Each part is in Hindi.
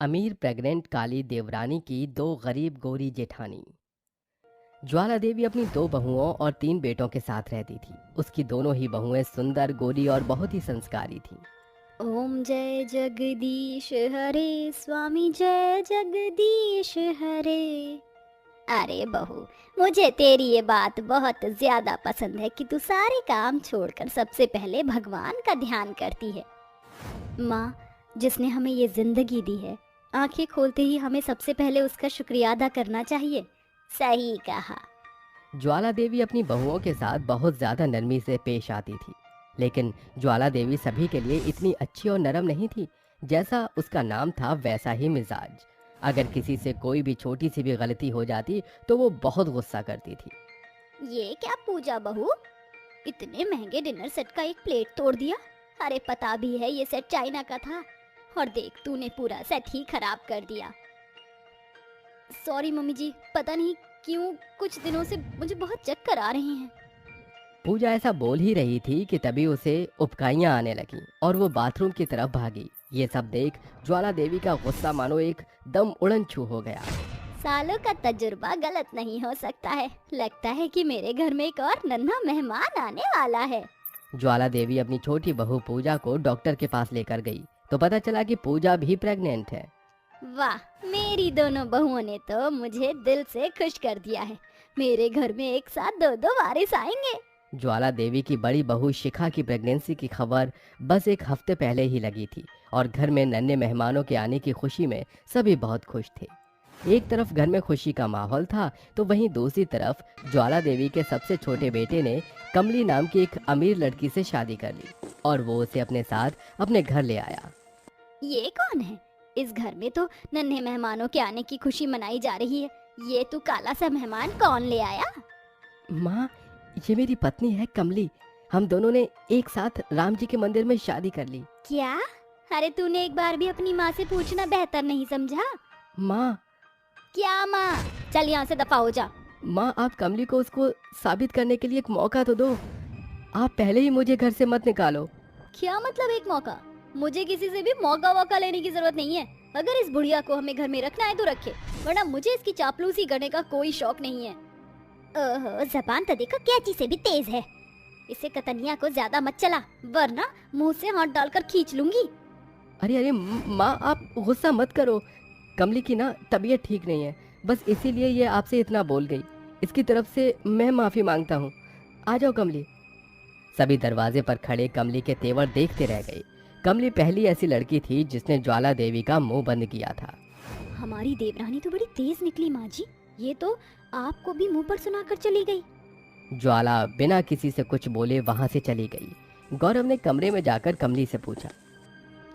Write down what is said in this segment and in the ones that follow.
अमीर प्रेग्नेंट काली देवरानी की दो गरीब गोरी जेठानी। ज्वाला देवी अपनी दो बहुओं और तीन बेटों के साथ रहती थी। उसकी दोनों ही बहुएं सुंदर, गोरी और बहुत ही संस्कारी थीं। ओम जय जगदीश हरे स्वामी जय जगदीश हरे। अरे बहू, मुझे तेरी ये बात बहुत ज्यादा पसंद है कि तू सारे काम छोड़कर सबसे पहले भगवान का ध्यान करती है। माँ, जिसने हमें ये जिंदगी दी है, आंखें खोलते ही हमें सबसे पहले उसका शुक्रिया अदा करना चाहिए। सही कहा। ज्वाला देवी अपनी बहुओं के साथ बहुत ज्यादा नरमी से पेश आती थी, लेकिन ज्वाला देवी सभी के लिए इतनी अच्छी और नरम नहीं थी। जैसा उसका नाम था वैसा ही मिजाज। अगर किसी से कोई भी छोटी सी भी गलती हो जाती तो वो बहुत गुस्सा करती थी। ये क्या पूजा बहू, इतने महंगे डिनर सेट का एक प्लेट तोड़ दिया। अरे पता भी है ये सेट चाइना का था, और देख तूने पूरा सेट ही खराब कर दिया। सॉरी मम्मी जी, पता नहीं क्यों कुछ दिनों से मुझे बहुत चक्कर आ रहे हैं। पूजा ऐसा बोल ही रही थी कि तभी उसे उबकाइयां आने लगीं और वो बाथरूम की तरफ भागी। ये सब देख ज्वाला देवी का गुस्सा मानो एक दम उड़न छू हो गया। सालों का तजुर्बा गलत नहीं हो सकता है। लगता है कि मेरे घर में एक और नन्हा मेहमान आने वाला है। ज्वाला देवी अपनी छोटी बहू पूजा को डॉक्टर के पास लेकर गई तो पता चला कि पूजा भी प्रेग्नेंट है। वाह, मेरी दोनों बहुओं ने तो मुझे दिल से खुश कर दिया है। मेरे घर में एक साथ दो दो वारिस आएंगे। ज्वाला देवी की बड़ी बहू शिखा की प्रेगनेंसी की खबर बस एक हफ्ते पहले ही लगी थी और घर में नन्हे मेहमानों के आने की खुशी में सभी बहुत खुश थे। एक तरफ घर में खुशी का माहौल था तो वहीं दूसरी तरफ ज्वाला देवी के सबसे छोटे बेटे ने कमली नाम की एक अमीर लड़की से शादी कर ली और वो उसे अपने साथ अपने घर ले आया। ये कौन है? इस घर में तो नन्हे मेहमानों के आने की खुशी मनाई जा रही है। ये तू काला सा मेहमान कौन ले आया? माँ, ये मेरी पत्नी है कमली। हम दोनों ने एक साथ राम जी के मंदिर में शादी कर ली। क्या? अरे तूने एक बार भी अपनी माँ से पूछना बेहतर नहीं समझा? माँ, क्या माँ? चल यहाँ से दफा हो जा। माँ, आप कमली को उसको साबित करने के लिए एक मौका तो दो। आप पहले ही मुझे घर से मत निकालो। क्या मतलब एक मौका? मुझे किसी से भी मौका वौका लेने की जरूरत नहीं है। अगर इस बुढ़िया को हमें घर में रखना है तो रखे, वरना मुझे इसकी चापलूसी करने का कोई शौक नहीं है। ओहो, जबान तो देखो कैची से भी तेज है। इसे कतनिया को ज्यादा मत चला, वरना मुंह से हाथ डालकर खींच लूंगी। अरे अरे माँ, आप गुस्सा मत करो। कमली की ना तबीयत ठीक नहीं है, बस इसीलिए ये आपसे इतना बोल गई। इसकी तरफ से मैं माफ़ी मांगता हूँ। आ जाओ कमली। सभी दरवाजे पर खड़े कमली के तेवर देखते रह गए। कमली पहली ऐसी लड़की थी जिसने ज्वाला देवी का मुंह बंद किया था। हमारी देवरानी तो बड़ी तेज निकली माँ जी। ये तो आपको भी मुंह पर सुनाकर चली गई। ज्वाला बिना किसी से कुछ बोले वहां से चली गई। गौरव ने कमरे में जाकर कमली से पूछा,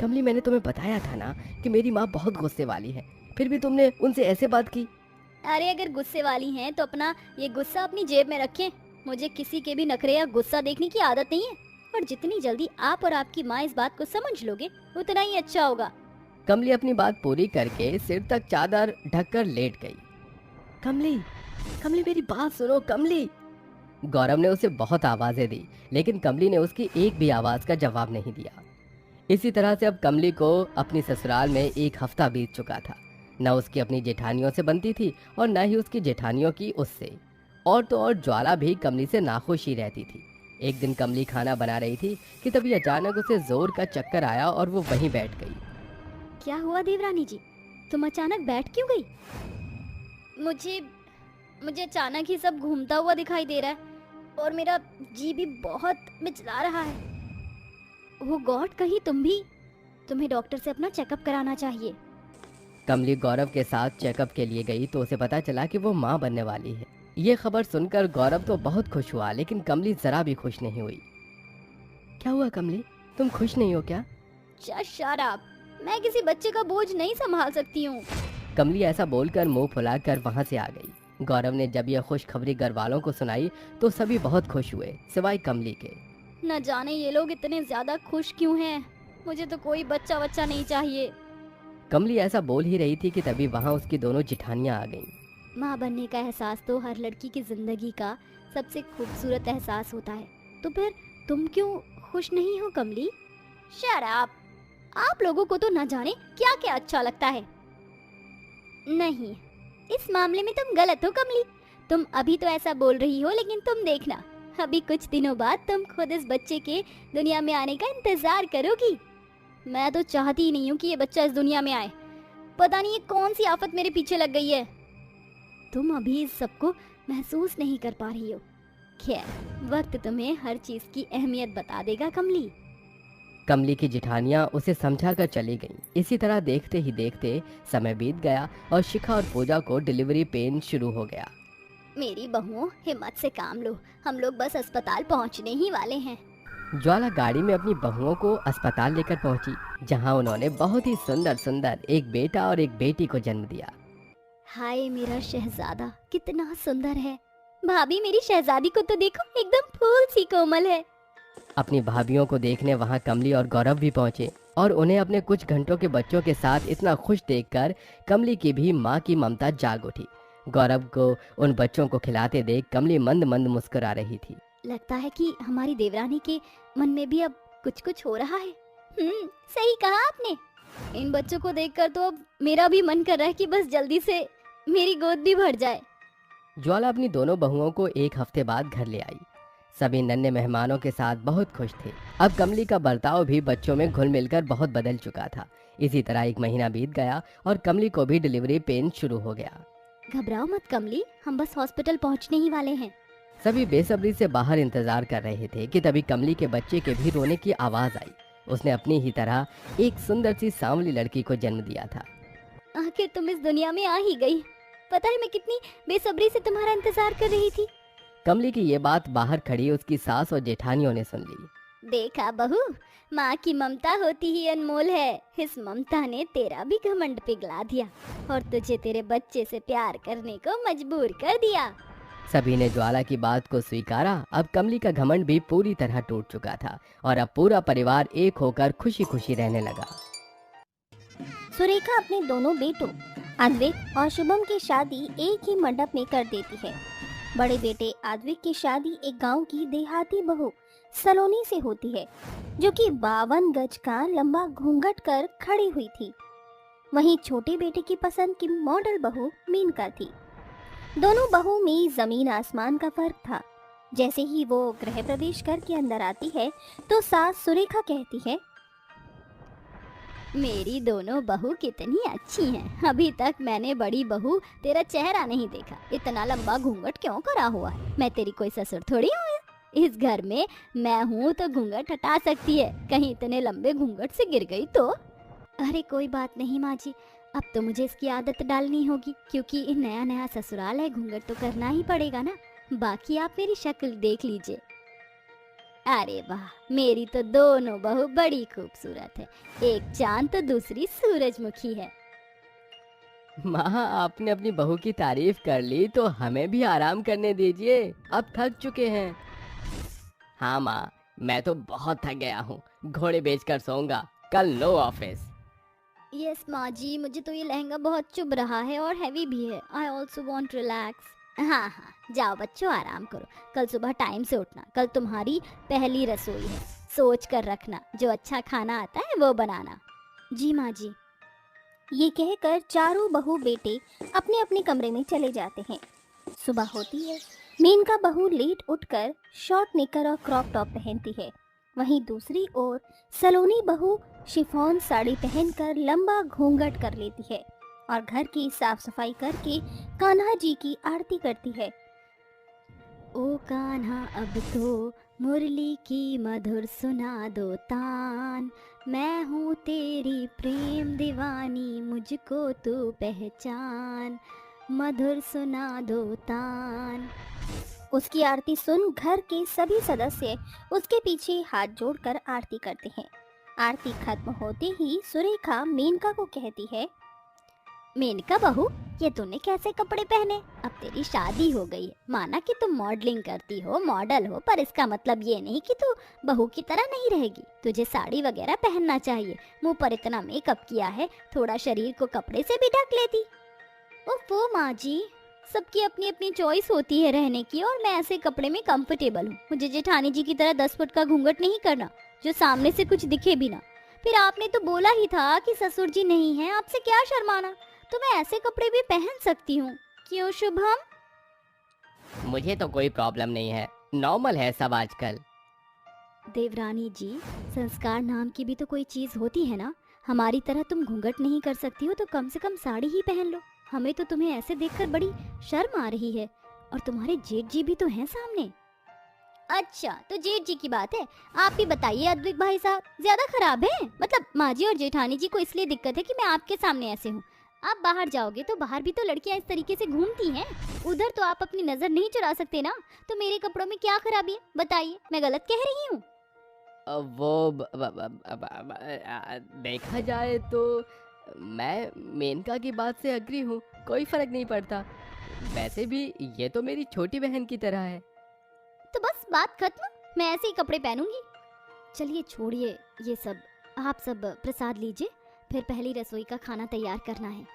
कमली, मैंने तुम्हें बताया था ना कि मेरी माँ बहुत गुस्से वाली है, फिर भी तुमने उनसे ऐसे बात की। अरे अगर गुस्से वाली हैं तो अपना ये गुस्सा अपनी जेब में रखें। मुझे किसी के भी नखरे या गुस्सा देखने की आदत नहीं है। और जितनी जल्दी आप और आपकी माँ इस बात को समझ लोगे उतना ही अच्छा होगा। कमली अपनी बात पूरी करके सिर तक चादर ढककर लेट गई। कमली, कमली, मेरी बात सुनो कमली। गौरव ने उसे बहुत आवाजें दी, लेकिन कमली ने उसकी एक भी आवाज का जवाब नहीं दिया। इसी तरह से अब कमली को अपनी ससुराल में एक हफ्ता बीत चुका था। न उसकी अपनी जेठानियों से बनती थी और न ही उसकी जेठानियों की उससे। और तो और ज्वाला भी कमली से नाखुश ही रहती थी। एक दिन कमली खाना बना रही थी कि तभी अचानक उसे जोर का चक्कर आया और वो वहीं बैठ गई। क्या हुआ देवरानी जी, तुम अचानक बैठ क्यों गई? मुझे मुझे अचानक ही सब घूमता हुआ दिखाई दे रहा है और मेरा जी भी बहुत मिचला रहा है। वो गॉड, कहीं तुम्हें डॉक्टर से अपना चेकअप कराना चाहिए। कमली गौरव के साथ चेकअप के लिए गई तो उसे पता चला कि वो माँ बनने वाली है। ये खबर सुनकर गौरव तो बहुत खुश हुआ, लेकिन कमली जरा भी खुश नहीं हुई। क्या हुआ कमली, तुम खुश नहीं हो क्या? शराब, मैं किसी बच्चे का बोझ नहीं संभाल सकती हूँ। कमली ऐसा बोलकर मुंह फुलाकर वहां से आ गई। गौरव ने जब यह खुशखबरी घर वालों को सुनाई तो सभी बहुत खुश हुए, सिवाय कमली के। न जाने ये लोग इतने ज्यादा खुश क्यों हैं। मुझे तो कोई बच्चा बच्चा नहीं चाहिए। कमली ऐसा बोल ही रही थी कि तभी वहां उसकी दोनों जिठानियां आ गईं। माँ बनने का एहसास तो हर लड़की की जिंदगी का सबसे खूबसूरत एहसास होता है। तो फिर तुम क्यों खुश नहीं हो कमली? शराब, आप लोगों को तो न जाने क्या क्या अच्छा लगता है। नहीं, इस मामले में तुम गलत हो कमली। तुम अभी तो ऐसा बोल रही हो, लेकिन तुम देखना, अभी कुछ दिनों बाद तुम खुद इस बच्चे के दुनिया में आने का इंतजार करोगी। मैं तो चाहती ही नहीं हूँ कि ये बच्चा इस दुनिया में आए। पता नहीं ये कौन सी आफत मेरे पीछे लग गई है। तुम अभी इस सबको महसूस नहीं कर पा रही हो। खैर, वक्त तुम्हें हर चीज की अहमियत बता देगा कमली। कमली की जिठानियां उसे समझाकर चली गईं। इसी तरह देखते ही देखते समय बीत गया और शिखा और पूजा को डिलीवरी पेन शुरू हो गया। मेरी बहुओं, हिम्मत से काम लो, हम लोग बस अस्पताल पहुंचने ही वाले हैं। ज्वाला गाड़ी में अपनी बहुओं को अस्पताल लेकर पहुंची, जहां उन्होंने बहुत ही सुंदर सुंदर एक बेटा और एक बेटी को जन्म दिया। हाय मेरा शहजादा कितना सुंदर है। भाभी, मेरी शहजादी को तो देखो, एकदम फूल सी कोमल है। अपनी भाभीियों को देखने वहां कमली और गौरव भी पहुंचे और उन्हें अपने कुछ घंटों के बच्चों के साथ इतना खुश देखकर कमली की भी माँ की ममता जाग उठी। गौरव को उन बच्चों को खिलाते देख कमली मंद मंद मुस्कुरा रही थी। लगता है कि हमारी देवरानी के मन में भी अब कुछ कुछ हो रहा है। सही कहा आपने। इन बच्चों को देखकर तो अब मेरा भी मन कर रहा है कि बस जल्दी से मेरी गोद भी भर जाए। ज्वाला अपनी दोनों बहुओं को एक हफ्ते बाद घर ले आई। सभी नन्हे मेहमानों के साथ बहुत खुश थे। अब कमली का बर्ताव भी बच्चों में घुल मिलकर बहुत बदल चुका था। इसी तरह एक महीना बीत गया और कमली को भी डिलीवरी पेन शुरू हो गया। घबराओ मत कमली, हम बस हॉस्पिटल पहुंचने ही वाले हैं। सभी बेसब्री से बाहर इंतजार कर रहे थे कि तभी कमली के बच्चे के भी रोने की आवाज आई। उसने अपनी ही तरह एक सुंदर सी सांवली लड़की को जन्म दिया था। आखिर तुम इस दुनिया में आ ही गई। पता है मैं कितनी बेसब्री से तुम्हारा इंतजार कर रही थी। कमली की ये बात बाहर खड़ी उसकी सास और जेठानियों ने सुन ली। देखा बहू, माँ की ममता होती ही अनमोल है। इस ममता ने तेरा भी घमंड पिघला दिया और तुझे तेरे बच्चे से प्यार करने को मजबूर कर दिया। सभी ने ज्वाला की बात को स्वीकारा। अब कमली का घमंड भी पूरी तरह टूट चुका था और अब पूरा परिवार एक होकर खुशी खुशी रहने लगा। सुरेखा अपने दोनों बेटों अद्विक और शुभम की शादी एक ही मंडप में कर देती है। बड़े बेटे अद्विक की शादी एक गांव की देहाती बहू सलोनी से होती है, जो कि 52 गज का लंबा घूंघट कर खड़ी हुई थी। वहीं छोटे बेटे की पसंद की मॉडल बहू मीनका थी। दोनों बहू में जमीन आसमान का फर्क था। जैसे ही वो गृह प्रवेश करके अंदर आती है तो सास सुरेखा कहती है, मेरी दोनों बहू कितनी अच्छी हैं। अभी तक मैंने बड़ी बहू तेरा चेहरा नहीं देखा। इतना लंबा घूंघट क्यों करा हुआ है? मैं तेरी कोई ससुर थोड़ी हूँ। इस घर में मैं हूँ तो घूंघट हटा सकती है। कहीं इतने लंबे घूंघट से गिर गई तो? अरे कोई बात नहीं माँ जी, अब तो मुझे इसकी आदत डालनी होगी, क्योंकि नया नया ससुराल है, घूंघट तो करना ही पड़ेगा ना। बाकी आप मेरी शक्ल देख लीजिए। अरे वाह, मेरी तो दोनों बहू बड़ी खूबसूरत है। एक चांद तो दूसरी सूरजमुखी है। माँ, आपने अपनी बहू की तारीफ कर ली तो हमें भी आराम करने दीजिए, अब थक चुके हैं। हाँ माँ, मैं तो बहुत थक गया हूँ, घोड़े बेचकर सोऊंगा, कल नो ऑफिस। यस माँ जी, मुझे तो ये लहंगा बहुत चुभ रहा है और हैवी भी है। I also want relax. हाँ हाँ, जाओ बच्चों, आराम करो। कल सुबह टाइम से उठना, कल तुम्हारी पहली रसोई है। सोच कर रखना, जो अच्छा खाना आता है वो बनाना। जी माँ जी। ये कहकर चारों बहू बेटे अपने अपने कमरे में चले जाते हैं। सुबह होती है। मेनका बहू लेट उठकर शॉर्ट निकर और क्रॉप टॉप पहनती है। वहीं दूसरी ओर सलोनी बहू शिफॉन साड़ी पहनकर लंबा घूंघट कर लेती है और घर की साफ सफाई करके कान्हा जी की आरती करती है। ओ कान्हा अब तो मुरली की मधुर सुना दो तान, मैं हूँ तेरी प्रेम दीवानी, मुझको तू पहचान, मधुर सुना दो तान। उसकी आरती सुन घर के सभी सदस्य उसके पीछे हाथ जोड़कर आरती करते हैं। आरती खत्म होते ही सुरेखा मेनका को कहती है, मेनका बहू, ये तूने कैसे कपड़े पहने? अब तेरी शादी हो गई है। माना कि तुम मॉडलिंग करती हो, मॉडल हो, पर इसका मतलब ये नहीं कि तू बहू की तरह नहीं रहेगी। तुझे साड़ी वगैरह पहनना चाहिए। मुंह पर इतना मेकअप किया है, थोड़ा शरीर को कपड़े से भी ढक लेती। ओफो माँ जी, सबकी अपनी अपनी चॉइस होती है रहने की, और मैं ऐसे कपड़े में कंफर्टेबल हूँ। मुझे जेठानी जी की तरह 10 फुट का घूंघट नहीं करना, जो सामने से कुछ दिखे भी ना। फिर आपने तो बोला ही था कि ससुर जी नहीं है, आपसे क्या शर्माना। तो मैं ऐसे कपड़े भी पहन सकती हूँ। क्यों शुभम? मुझे तो कोई प्रॉब्लम नहीं है, नॉर्मल है सब आजकल। देवरानी जी, संस्कार नाम की भी तो कोई चीज होती है ना। हमारी तरह तुम घूंघट नहीं कर सकती हो तो कम से कम साड़ी ही पहन लो। हमें तो तुम्हें ऐसे देखकर बड़ी शर्म आ रही है। और तुम्हारे जेठ जी भी तो हैं सामने। अच्छा, तो जेठ जी की बात है। आप भी बताइए अद्विक भाई साहब, ज्यादा खराब है? मतलब माँ जी और जेठानी जी को इसलिए दिक्कत है कि मैं आपके सामने ऐसे हूँ। आप बाहर जाओगे तो बाहर भी तो लड़कियां इस तरीके से घूमती हैं। उधर तो आप अपनी नजर नहीं चुरा सकते ना। तो मेरे कपड़ों में क्या खराबी है बताइए, मैं गलत कह रही हूँ? देखा जाए तो मैं मेनका की बात से अग्री हूँ, कोई फर्क नहीं पड़ता। वैसे भी ये तो मेरी छोटी बहन की तरह है। तो बस बात खत्म, मैं ऐसे ही कपड़े पहनूंगी। चलिए छोड़िए ये सब, आप सब प्रसाद लीजिए, फिर पहली रसोई का खाना तैयार करना है।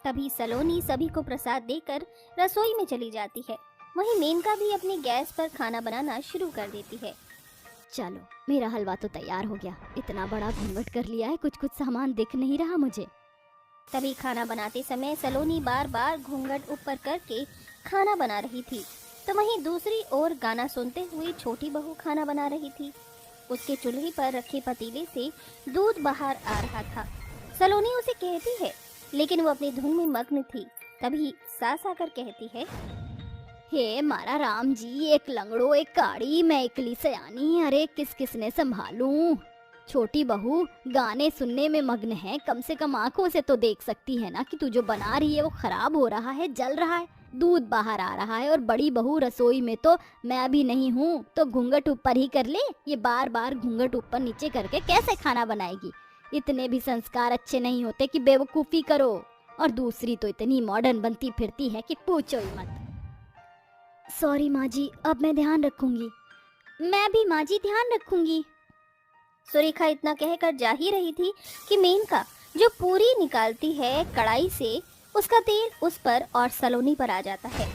तभी सलोनी सभी को प्रसाद देकर रसोई में चली जाती है। वहीं मेनका भी अपनी गैस पर खाना बनाना शुरू कर देती है। चलो, मेरा हलवा तो तैयार हो गया। इतना बड़ा घूंघट कर लिया है, कुछ कुछ सामान दिख नहीं रहा मुझे। तभी खाना बनाते समय सलोनी बार बार घूंघट ऊपर करके खाना बना रही थी, तो वहीं दूसरी ओर गाना सुनते हुए छोटी बहू खाना बना रही थी। उसके चूल्हे पर रखे पतीले से दूध बाहर आ रहा था। सलोनी उसे कहती है, लेकिन वो अपनी धुन में मग्न थी। तभी सास आकर कहती है, हे मारा राम जी, एक लंगड़ो एक काड़ी, मैं इकली सयानी, अरे किस किसने संभालूं। छोटी बहू गाने सुनने में मग्न है, कम से कम आंखों से तो देख सकती है ना कि तू जो बना रही है वो खराब हो रहा है, जल रहा है, दूध बाहर आ रहा है। और बड़ी बहू रसोई में तो मैं भी नहीं हूँ, तो घूंघट ऊपर ही कर ले। ये बार बार घूंघट ऊपर नीचे करके कैसे खाना बनाएगी? इतने भी संस्कार अच्छे नहीं होते कि बेवकूफी करो। और दूसरी तो इतनी मॉडर्न बनती फिरती है कि पूछो ही मत। सॉरी माँ जी, अब मैं ध्यान रखूंगी। मैं भी माँ जी ध्यान रखूंगी। सुरेखा इतना कहकर जा ही रही थी कि मेनका जो पूरी निकालती है कढ़ाई से, उसका तेल उस पर और सलोनी पर आ जाता है।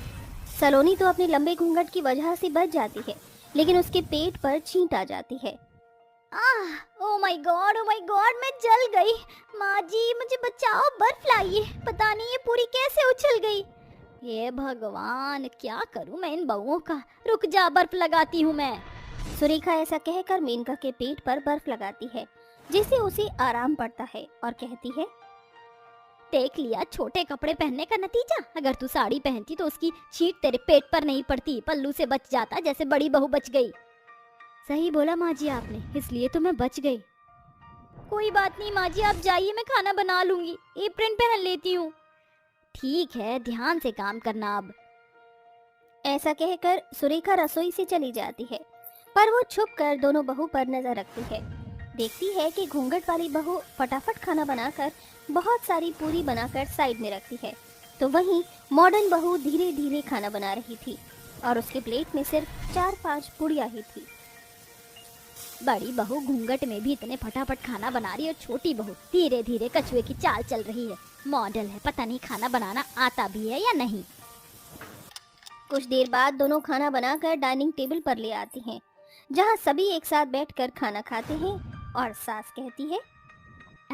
सलोनी तो अपने लंबे घूंघट की वजह से बच जाती है, लेकिन उसके पेट पर छींट आ जाती है। ओ माय गॉड, मैं जल गई। माँ जी मुझे बचाओ, बर्फ लाइए। पता नहीं ये पूरी कैसे उछल गई। हे भगवान, क्या करूं मैं इन बहुओं का। रुक जा, बर्फ लगाती हूँ मैं। सुरेखा ऐसा कहकर मेनका के पेट पर बर्फ लगाती है, जिससे उसे आराम पड़ता है और कहती है, देख लिया छोटे कपड़े पहनने का नतीजा। अगर तू साड़ी पहनती तो उसकी छींट तेरे पेट पर नहीं पड़ती, पल्लू से बच जाता जैसे बड़ी बहू बच गई। सही बोला माँ जी आपने, इसलिए तो मैं बच गई। कोई बात नहीं माँ जी, आप जाइए, मैं खाना बना लूंगी, एप्रन पहन लेती हूँ। ठीक है, ध्यान से काम करना अब। ऐसा कहकर सुरेखा रसोई से चली जाती है, पर वो छुप कर दोनों बहू पर नजर रखती है। देखती है कि घूंघट वाली बहू फटाफट खाना बनाकर बहुत सारी पूरी बनाकर साइड में रखती है, तो वहीं मॉडर्न बहू धीरे धीरे खाना बना रही थी और उसके प्लेट में सिर्फ 4-5 पूड़ियाँ ही थी। बड़ी बहू घूंघट में भी इतने फटाफट खाना बना रही है और छोटी बहू धीरे धीरे कछुए की चाल चल रही है। मॉडल है, पता नहीं खाना बनाना आता भी है या नहीं। कुछ देर बाद दोनों खाना बनाकर डाइनिंग टेबल पर ले आती हैं, जहां सभी एक साथ बैठकर खाना खाते हैं और सास कहती है,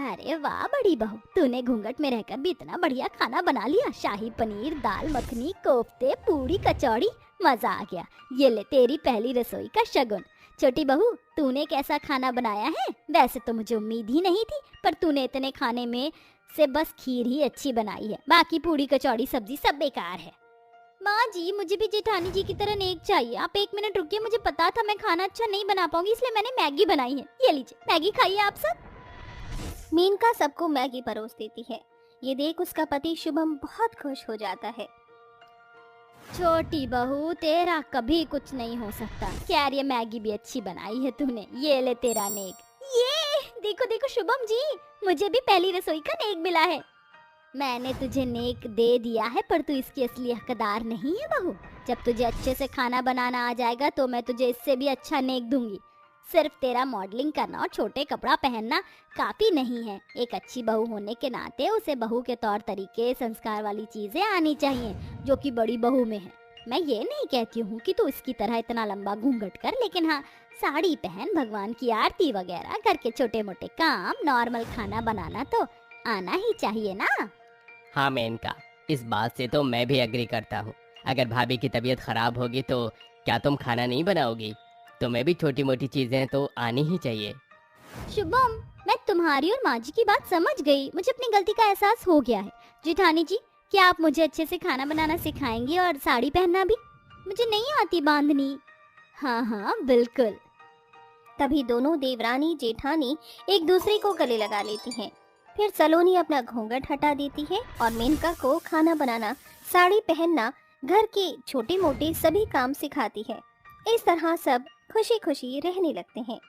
अरे वाह बड़ी बहू, तूने घूंघट में रहकर भी इतना बढ़िया खाना बना लिया। शाही पनीर, दाल मखनी, कोफ्ते, पूरी, कचौड़ी, मजा आ गया। ये ले तेरी पहली रसोई का शगुन। छोटी बहू, तूने कैसा खाना बनाया है? वैसे तो मुझे उम्मीद ही नहीं थी, पर तूने इतने खाने में से बस खीर ही अच्छी बनाई है, बाकी पूरी कचौड़ी सब्जी सब बेकार है। माँ जी, मुझे भी जेठानी जी की तरह नेक चाहिए। आप 1 मिनट रुकिए, मुझे पता था मैं खाना अच्छा नहीं बना पाऊंगी, इसलिए मैंने मैगी बनाई है। ये लीजिए, मैगी खाइए आप सब। मीनका सबको मैगी परोस देती है। ये देख उसका पति शुभम बहुत खुश हो जाता है। छोटी बहू, तेरा कभी कुछ नहीं हो सकता। क्या ये मैगी भी अच्छी बनाई है तूने। ये ले तेरा नेक। ये देखो देखो शुभम जी, मुझे भी पहली रसोई का नेक मिला है। मैंने तुझे नेक दे दिया है, पर तू इसकी असली हकदार नहीं है बहू। जब तुझे अच्छे से खाना बनाना आ जाएगा तो मैं तुझे इससे भी अच्छा नेक दूंगी। सिर्फ तेरा मॉडलिंग करना और छोटे कपड़ा पहनना काफी नहीं है। एक अच्छी बहू होने के नाते उसे बहू के तौर तरीके, संस्कार वाली चीजें आनी चाहिए, जो कि बड़ी बहू में है। मैं ये नहीं कहती हूँ कि तू इसकी तरह इतना लंबा घूंघट कर, लेकिन हाँ, साड़ी पहन, भगवान की आरती वगैरह करके छोटे मोटे काम, नॉर्मल खाना बनाना तो आना ही चाहिए ना। हाँ मेनका, इस बात से तो मैं भी एग्री करता हूँ। अगर भाभी की तबीयत खराब होगी तो क्या तुम खाना नहीं बनाओगी? तुम्हें भी छोटी मोटी चीजें तो आनी ही चाहिए। शुभम, मैं तुम्हारी और माँ जी की बात समझ गई। मुझे अपनी गलती का एहसास हो गया है। जेठानी जी, क्या आप मुझे अच्छे से खाना बनाना सिखाएंगी और साड़ी पहनना भी? मुझे नहीं आती बांधनी। हाँ हाँ बिल्कुल। तभी दोनों देवरानी जेठानी एक दूसरे को गले लगा लेती हैं। फिर सलोनी अपना घूंघट हटा देती है और मेनका को खाना बनाना, साड़ी पहनना, घर के छोटे मोटे सभी काम सिखाती है। इस तरह सब खुशी खुशी रहने लगते हैं।